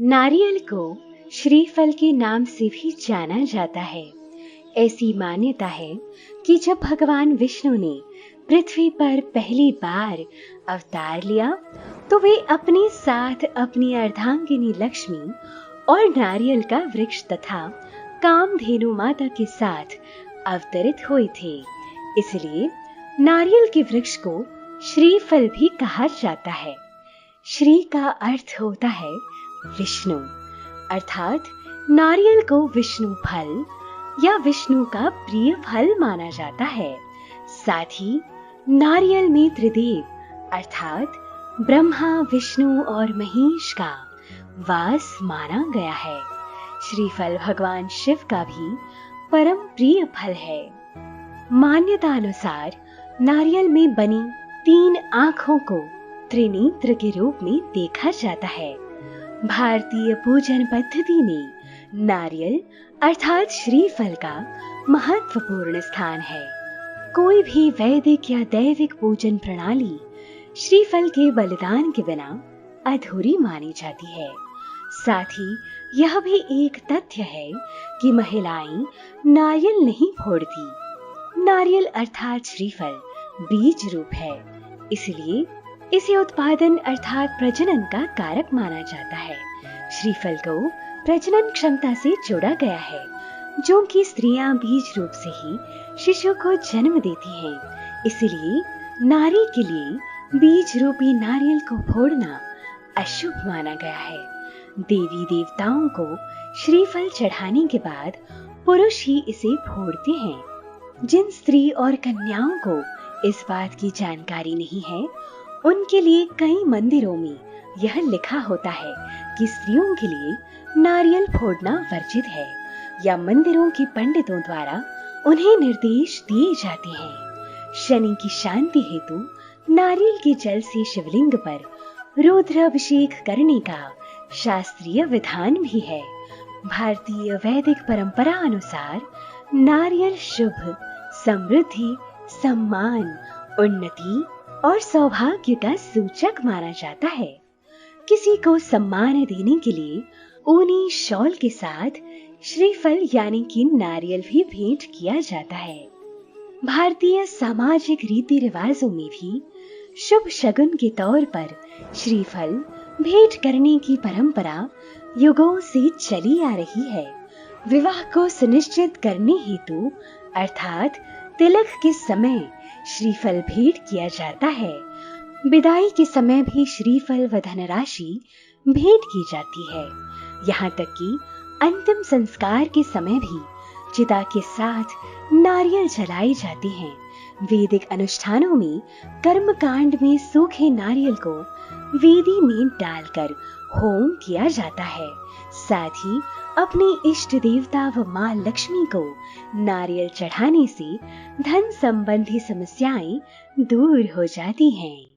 नारियल को श्रीफल के नाम से भी जाना जाता है। ऐसी मान्यता है कि जब भगवान विष्णु ने पृथ्वी पर पहली बार अवतार लिया तो वे अपने साथ अपनी अर्धांगिनी लक्ष्मी और नारियल का वृक्ष तथा कामधेनु माता के साथ अवतरित हुए थे। इसलिए नारियल के वृक्ष को श्रीफल भी कहा जाता है। श्री का अर्थ होता है विष्णु, अर्थात नारियल को विष्णु फल या विष्णु का प्रिय फल माना जाता है। साथ ही नारियल में त्रिदेव अर्थात ब्रह्मा, विष्णु और महेश का वास माना गया है। श्रीफल भगवान शिव का भी परम प्रिय फल है। मान्यता अनुसार नारियल में बनी 3 आंखों को त्रिनेत्र के रूप में देखा जाता है। भारतीय पूजन पद्धति में नारियल अर्थात श्रीफल का महत्वपूर्ण स्थान है। कोई भी वैदिक या दैविक पूजन प्रणाली श्रीफल के बलिदान के बिना अधूरी मानी जाती है। साथ ही यह भी एक तथ्य है कि महिलाएं नारियल नहीं फोड़ती। नारियल अर्थात श्रीफल बीज रूप है, इसलिए इसे उत्पादन अर्थात प्रजनन का कारक माना जाता है। श्रीफल को प्रजनन क्षमता से जोड़ा गया है, जो कि स्त्रियां बीज रूप से ही शिशु को जन्म देती हैं। इसलिए नारी के लिए बीज रूपी नारियल को फोड़ना अशुभ माना गया है। देवी देवताओं को श्रीफल चढ़ाने के बाद पुरुष ही इसे फोड़ते हैं। जिन स्त्री और कन्याओं को इस बात की जानकारी नहीं है, उनके लिए कई मंदिरों में यह लिखा होता है कि स्त्रियों के लिए नारियल फोड़ना वर्जित है, या मंदिरों के पंडितों द्वारा उन्हें निर्देश दिए जाते हैं। शनि की शांति हेतु नारियल के जल से शिवलिंग पर रुद्र अभिषेक करने का शास्त्रीय विधान भी है। भारतीय वैदिक परंपरा अनुसार नारियल शुभ, समृद्धि, सम्मान, उन्नति और सौभाग्य का सूचक माना जाता है। किसी को सम्मान देने के लिए ऊनी शॉल के साथ श्रीफल यानी कि नारियल भी भेंट किया जाता है। भारतीय सामाजिक रीति रिवाजों में भी शुभ शगुन के तौर पर श्रीफल भेंट करने की परंपरा युगों से चली आ रही है। विवाह को सुनिश्चित करने हेतु अर्थात तिलक के समय श्रीफल भेंट किया जाता है। विदाई के समय भी श्रीफल व धनराशि भेंट की जाती है। यहाँ तक कि अंतिम संस्कार के समय भी चिता के साथ नारियल जलाए जाते हैं। वैदिक अनुष्ठानों में कर्मकांड में सूखे नारियल को वेदी में डालकर होम किया जाता है। साथ ही अपने इष्ट देवता व मां लक्ष्मी को नारियल चढ़ाने से धन संबंधी समस्याएं दूर हो जाती हैं।